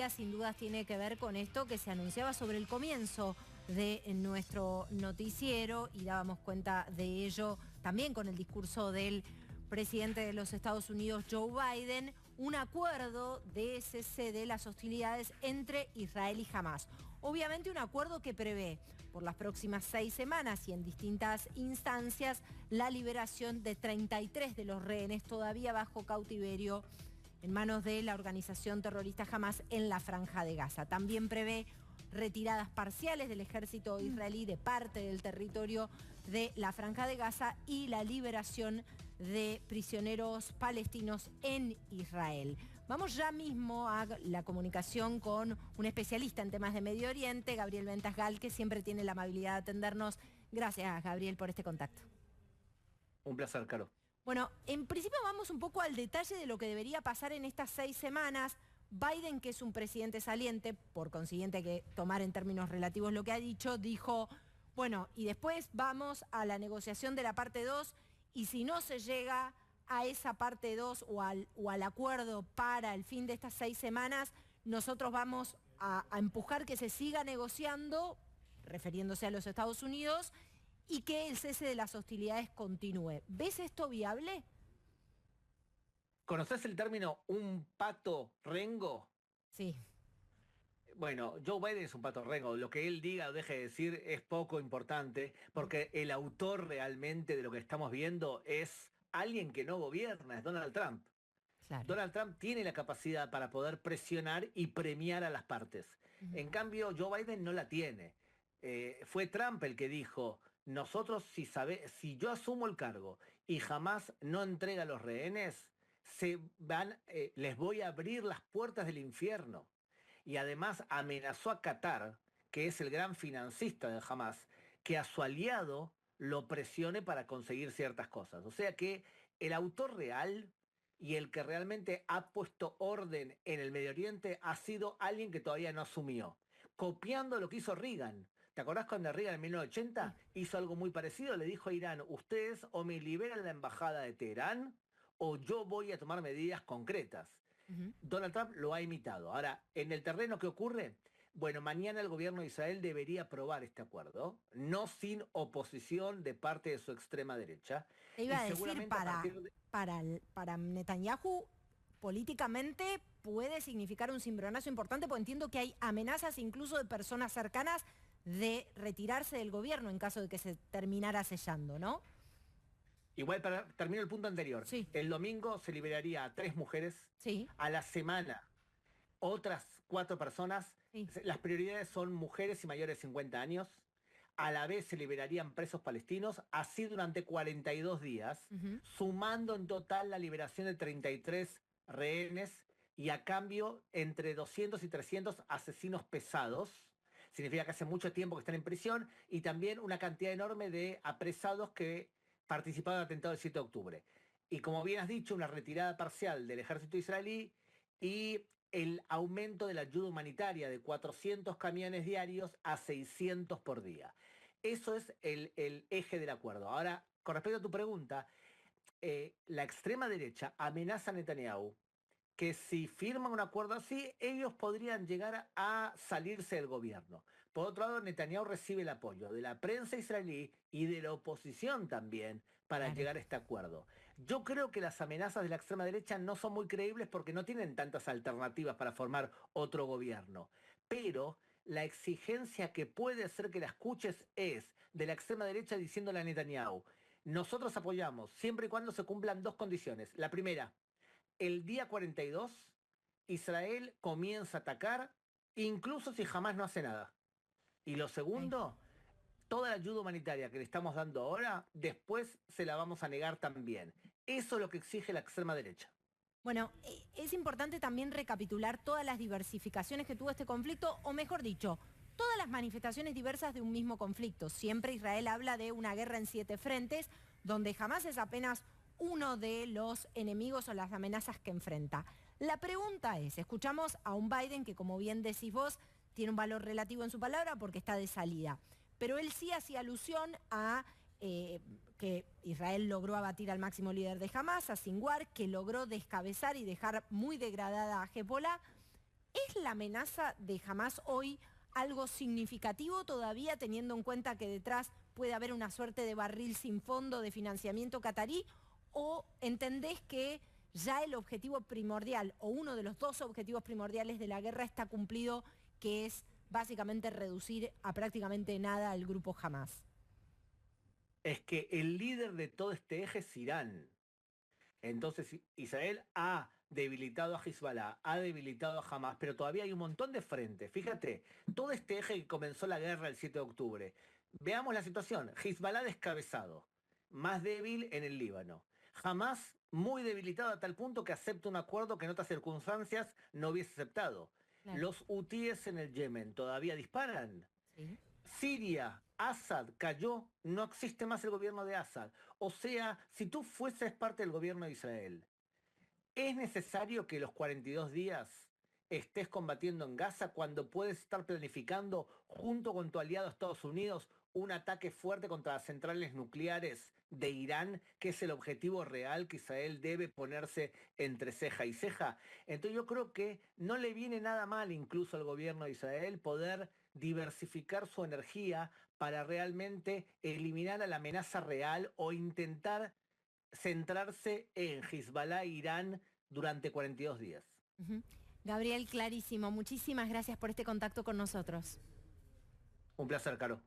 día sin dudas tiene que ver con esto que se anunciaba sobre el comienzo de nuestro noticiero y dábamos cuenta de ello también con el discurso del presidente de los Estados Unidos, Joe Biden, un acuerdo de cese de las hostilidades entre Israel y Hamás. Obviamente un acuerdo que prevé por las próximas 6 semanas y en distintas instancias la liberación de 33 de los rehenes todavía bajo cautiverio en manos de la organización terrorista Hamás en la Franja de Gaza. También prevé retiradas parciales del ejército israelí de parte del territorio de la Franja de Gaza y la liberación de prisioneros palestinos en Israel. Vamos ya mismo a la comunicación con un especialista en temas de Medio Oriente, Gabriel Ventasgal, que siempre tiene la amabilidad de atendernos. Gracias, Gabriel, por este contacto. Un placer, Caro. Bueno, en principio vamos un poco al detalle de lo que debería pasar en estas 6 semanas. Biden, que es un presidente saliente, por consiguiente hay que tomar en términos relativos lo que ha dicho, dijo, bueno, y después vamos a la negociación de la parte 2 y si no se llega a esa parte 2 o al acuerdo para el fin de estas 6 semanas, nosotros vamos a empujar que se siga negociando, refiriéndose a los Estados Unidos, y que el cese de las hostilidades continúe. ¿Ves esto viable? ¿Conoces el término un pato rengo? Sí. Bueno, Joe Biden es un pato rengo. Lo que él diga o deje de decir es poco importante, porque el autor realmente de lo que estamos viendo es alguien que no gobierna, es Donald Trump. Claro. Donald Trump tiene la capacidad para poder presionar y premiar a las partes. En cambio, Joe Biden no la tiene. Fue Trump el que dijo, nosotros si yo asumo el cargo y jamás no entrega a los rehenes, les voy a abrir las puertas del infierno. Y además amenazó a Qatar, que es el gran financista de Hamás, que a su aliado lo presione para conseguir ciertas cosas. O sea que el autor real y el que realmente ha puesto orden en el Medio Oriente ha sido alguien que todavía no asumió, copiando lo que hizo Reagan. ¿Te acordás cuando Reagan en 1980 hizo algo muy parecido? Le dijo a Irán, ustedes o me liberan la embajada de Teherán o yo voy a tomar medidas concretas. Donald Trump lo ha imitado. Ahora, en el terreno, ¿qué ocurre? Bueno, mañana el gobierno de Israel debería aprobar este acuerdo, no sin oposición de parte de su extrema derecha. Te iba a decir, para Netanyahu, políticamente puede significar un cimbronazo importante, porque entiendo que hay amenazas incluso de personas cercanas de retirarse del gobierno en caso de que se terminara sellando, ¿no? Igual termino el punto anterior. Sí. El domingo se liberaría a 3 mujeres. Sí. A la semana otras 4 personas. Sí. Las prioridades son mujeres y mayores de 50 años. A la vez se liberarían presos palestinos, así durante 42 días, sumando en total la liberación de 33 rehenes y a cambio entre 200 y 300 asesinos pesados. Significa que hace mucho tiempo que están en prisión y también una cantidad enorme de apresados que participaron en el atentado del 7 de octubre. Y como bien has dicho, una retirada parcial del ejército israelí y el aumento de la ayuda humanitaria de 400 camiones diarios a 600 por día. Eso es el eje del acuerdo. Ahora, con respecto a tu pregunta, la extrema derecha amenaza a Netanyahu que si firman un acuerdo así, ellos podrían llegar a salirse del gobierno. Por otro lado, Netanyahu recibe el apoyo de la prensa israelí y de la oposición también para llegar a este acuerdo. Yo creo que las amenazas de la extrema derecha no son muy creíbles porque no tienen tantas alternativas para formar otro gobierno. Pero la exigencia que puede ser que la escuches es de la extrema derecha diciéndole a Netanyahu, nosotros apoyamos siempre y cuando se cumplan 2 condiciones. La primera, el día 42, Israel comienza a atacar, incluso si jamás no hace nada. Y lo segundo, toda la ayuda humanitaria que le estamos dando ahora, después se la vamos a negar también. Eso es lo que exige la extrema derecha. Bueno, es importante también recapitular todas las diversificaciones que tuvo este conflicto, o mejor dicho, todas las manifestaciones diversas de un mismo conflicto. Siempre Israel habla de una guerra en 7 frentes, donde jamás es apenas uno de los enemigos o las amenazas que enfrenta. La pregunta es, escuchamos a un Biden que, como bien decís vos, tiene un valor relativo en su palabra porque está de salida, pero él sí hacía alusión a que Israel logró abatir al máximo líder de Hamás, a Sinwar, que logró descabezar y dejar muy degradada a Hezbollah, ¿Es la amenaza de Hamás hoy algo significativo todavía, teniendo en cuenta que detrás puede haber una suerte de barril sin fondo de financiamiento catarí? ¿O entendés que ya el objetivo primordial, o uno de los dos objetivos primordiales de la guerra está cumplido, que es básicamente reducir a prácticamente nada al grupo Hamás? Es que el líder de todo este eje es Irán. Entonces Israel ha debilitado a Hezbollah, ha debilitado a Hamas, pero todavía hay un montón de frentes. Fíjate, todo este eje que comenzó la guerra el 7 de octubre. Veamos la situación. Hezbollah descabezado, más débil en el Líbano. Hamas muy debilitado a tal punto que acepta un acuerdo que en otras circunstancias no hubiese aceptado. Claro. Los hutíes en el Yemen todavía disparan. Sí. Siria, Assad cayó, no existe más el gobierno de Assad. O sea, si tú fueses parte del gobierno de Israel, ¿es necesario que los 42 días estés combatiendo en Gaza cuando puedes estar planificando junto con tu aliado Estados Unidos un ataque fuerte contra las centrales nucleares de Irán, que es el objetivo real que Israel debe ponerse entre ceja y ceja? Entonces yo creo que no le viene nada mal incluso al gobierno de Israel poder diversificar su energía para realmente eliminar a la amenaza real o intentar centrarse en Hezbollah e Irán durante 42 días. Ujú. Gabriel, clarísimo. Muchísimas gracias por este contacto con nosotros. Un placer, Caro.